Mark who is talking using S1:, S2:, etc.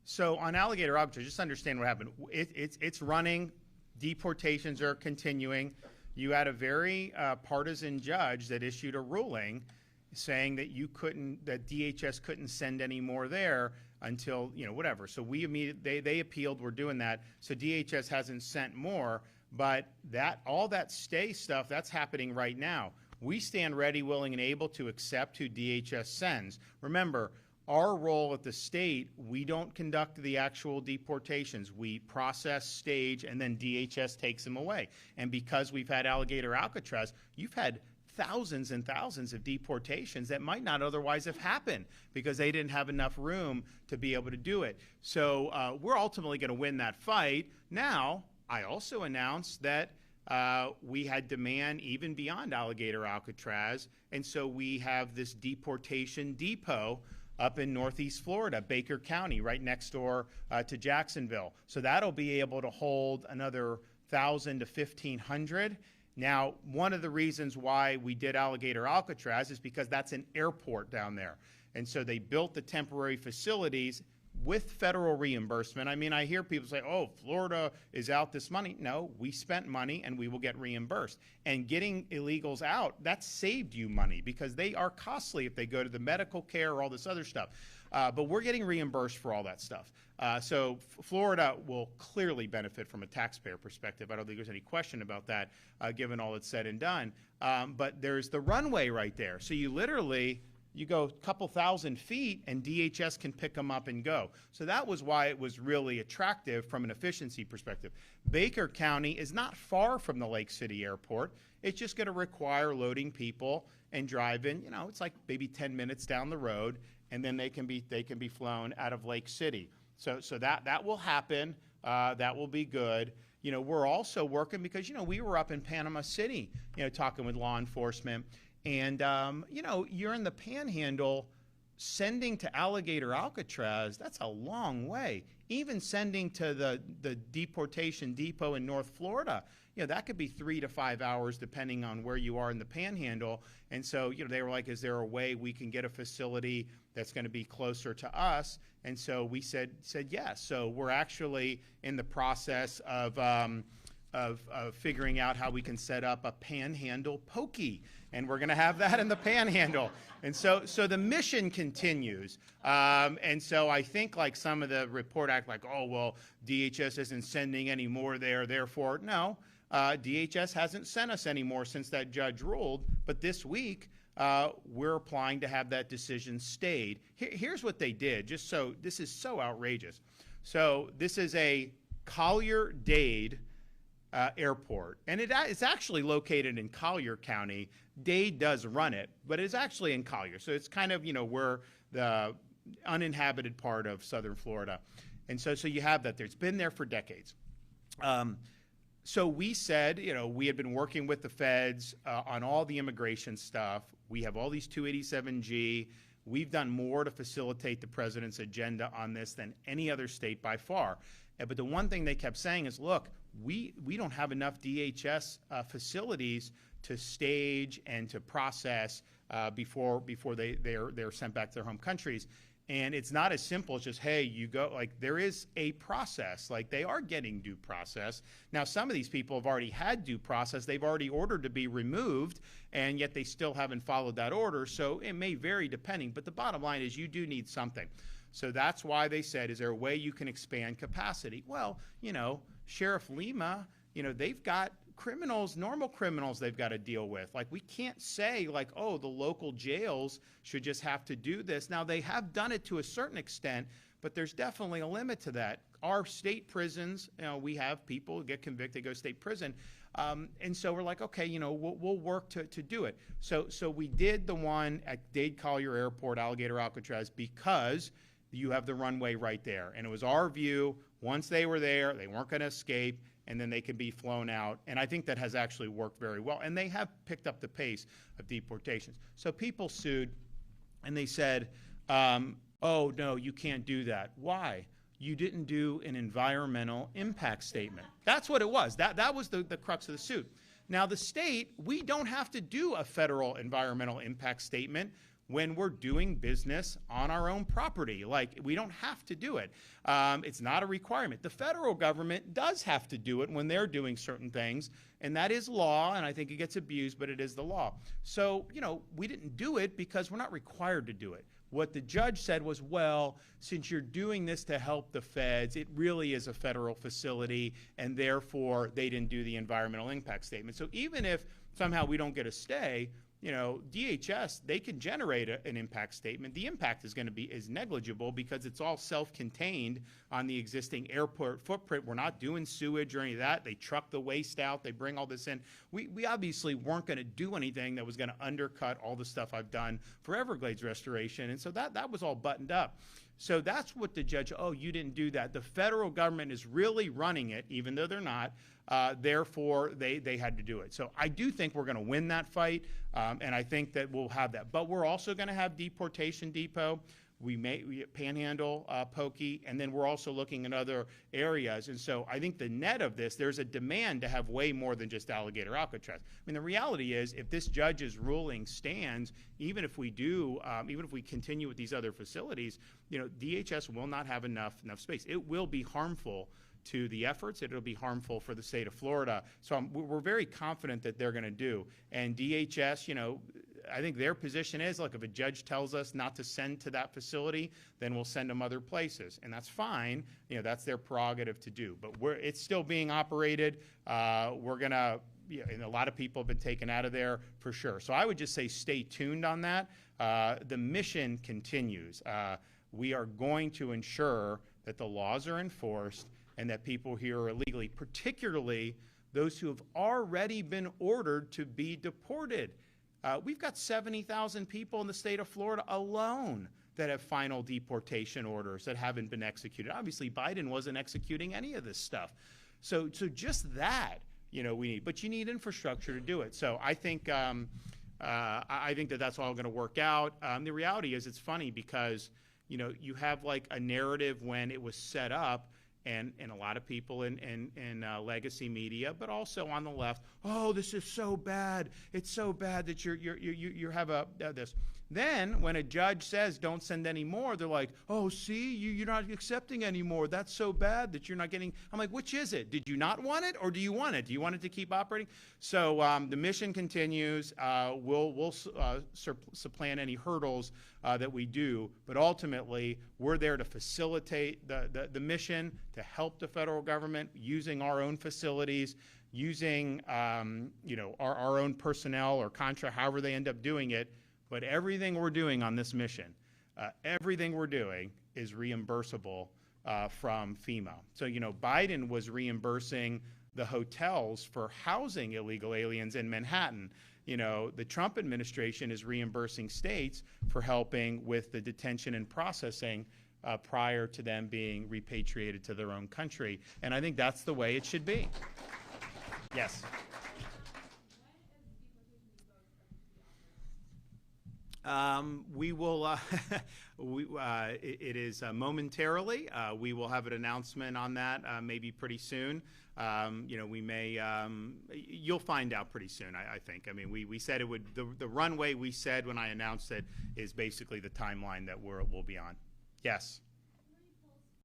S1: So on Alligator Alcatraz, just understand what happened. It's running. Deportations are continuing. You had a very partisan judge that issued a ruling saying that that DHS couldn't send any more there until, whatever. So they appealed. We're doing that. So DHS hasn't sent more, but all that stay stuff, that's happening right now. We stand ready, willing, and able to accept who DHS sends. Remember, our role at the state, we don't conduct the actual deportations. We process, stage, and then DHS takes them away. And because we've had Alligator Alcatraz, you've had thousands and thousands of deportations that might not otherwise have happened because they didn't have enough room to be able to do it. So we're ultimately going to win that fight. Now, I also announced that we had demand even beyond Alligator Alcatraz, and so we have this deportation depot up in Northeast Florida, Baker County, right next door to Jacksonville. So that'll be able to hold another 1,000 to 1,500. Now, one of the reasons why we did Alligator Alcatraz is because that's an airport down there. And so they built the temporary facilities with federal reimbursement. I mean, I hear people say, oh, Florida is out this money. No, we spent money and we will get reimbursed. And getting illegals out, that saved you money because they are costly if they go to the medical care or all this other stuff. But we're getting reimbursed for all that stuff. So Florida will clearly benefit from a taxpayer perspective. I don't think there's any question about that, given all that's said and done. But there's the runway right there. So you go a couple thousand feet and DHS can pick them up and go. So that was why it was really attractive from an efficiency perspective. Baker County is not far from the Lake City Airport. It's just going to require loading people and driving. It's like maybe 10 minutes down the road, and then they can be flown out of Lake City. So that will happen. That will be good. We're also working because we were up in Panama City, talking with law enforcement. And, you're in the Panhandle, sending to Alligator Alcatraz, that's a long way. Even sending to the deportation depot in North Florida, that could be 3 to 5 hours depending on where you are in the Panhandle. And so, they were like, is there a way we can get a facility that's going to be closer to us? And so we said yes. So we're actually in the process of figuring out how we can set up a Panhandle pokey. And we're going to have that in the Panhandle. And so the mission continues. And so I think like some of the report act like, oh, well, DHS isn't sending any more there, therefore, no. DHS hasn't sent us any more since that judge ruled. But this week, we're applying to have that decision stayed. Here's what they did, this is so outrageous. So this is a Collier-Dade airport, and it's actually located in Collier County. Dade does run it, but it's actually in Collier. So it's kind of, we're the uninhabited part of southern Florida. And so you have that there. It's been there for decades. So we said, we had been working with the feds on all the immigration stuff. We have all these 287G. We've done more to facilitate the president's agenda on this than any other state by far. But the one thing they kept saying is, look, we don't have enough DHS facilities to stage and to process before they're sent back to their home countries. And it's not as simple as just, hey, you go, like there is a process, like they are getting due process. Now, some of these people have already had due process. They've already ordered to be removed, and yet they still haven't followed that order. So it may vary depending, but the bottom line is you do need something. So that's why they said, is there a way you can expand capacity? Well, Sheriff Lima, they've got criminals, normal criminals they've got to deal with. Like, we can't say, like, oh, the local jails should just have to do this. Now, they have done it to a certain extent, but there's definitely a limit to that. Our state prisons, we have people who get convicted, go to state prison. And so we're like, okay, we'll work to do it. So we did the one at Dade Collier Airport, Alligator Alcatraz, because you have the runway right there. And it was our view, once they were there, they weren't going to escape, and then they could be flown out. And I think that has actually worked very well. And they have picked up the pace of deportations. So people sued, and they said, oh, no, you can't do that. Why? You didn't do an environmental impact statement. That's what it was. That was the crux of the suit. Now, the state, we don't have to do a federal environmental impact statement. when we're doing business on our own property. Like, we don't have to do it. It's not a requirement. The federal government does have to do it when they're doing certain things, and that is law, and I think it gets abused, but it is the law. So, you know, we didn't do it because we're not required to do it. What the judge said was, well, since you're doing this to help the feds, it really is a federal facility, and therefore they didn't do the environmental impact statement. So even if somehow we don't get a stay, you know, DHS, they can generate an impact statement. The impact is negligible because it's all self-contained on the existing airport footprint. We're not doing sewage or any of that. They truck the waste out. They bring all this in. We obviously weren't going to do anything that was going to undercut all the stuff I've done for Everglades restoration. And so that was all buttoned up. So that's what the judge, oh, you didn't do that. The federal government is really running it, even though they're not. Therefore, they had to do it. So I do think we're going to win that fight, and I think that we'll have that. But we're also going to have Deportation Depot. We Panhandle, Pokey, and then we're also looking at other areas. And so I think the net of this, there's a demand to have way more than just Alligator Alcatraz. I mean, the reality is, if this judge's ruling stands, even if we continue with these other facilities, you know, DHS will not have enough space. It will be harmful to the efforts. It'll be harmful for the state of Florida. So we're very confident that they're going to do. And DHS, you know, I think their position is, look, if a judge tells us not to send to that facility, then we'll send them other places. And that's fine. You know, that's their prerogative to do. But it's still being operated. We're going to, and a lot of people have been taken out of there for sure. So I would just say stay tuned on that. The mission continues. We are going to ensure that the laws are enforced and that people here are illegally, particularly those who have already been ordered to be deported. We've got 70,000 people in the state of Florida alone that have final deportation orders that haven't been executed. Obviously, Biden wasn't executing any of this stuff. So just that, you know, we need. But you need infrastructure to do it. So I think that that's all going to work out. The reality is, it's funny because, you know, you have like a narrative when it was set up, and a lot of people in legacy media, but also on the left, oh, this is so bad. It's so bad that you have this. Then when a judge says don't send any more, they're like, oh, see, you're not accepting anymore. That's so bad that you're not getting. I'm like, which is it? Did you not want it, or do you want it? Do you want it to keep operating? So the mission continues. We'll supplant any hurdles that we do, but ultimately we're there to facilitate the mission, to help the federal government using our own facilities, using you know, our own personnel or contract, however they end up doing it. But everything we're doing on this mission, everything we're doing is reimbursable from FEMA. So, you know, Biden was reimbursing the hotels for housing illegal aliens in Manhattan. You know, the Trump administration is reimbursing states for helping with the detention and processing prior to them being repatriated to their own country. And I think that's the way it should be. Yes. We will, it is momentarily. We will have an announcement on that maybe pretty soon. You know, we may, you'll find out pretty soon, I think. I mean, we said it would, the runway we said when I announced it is basically the timeline that we'll be on. Yes.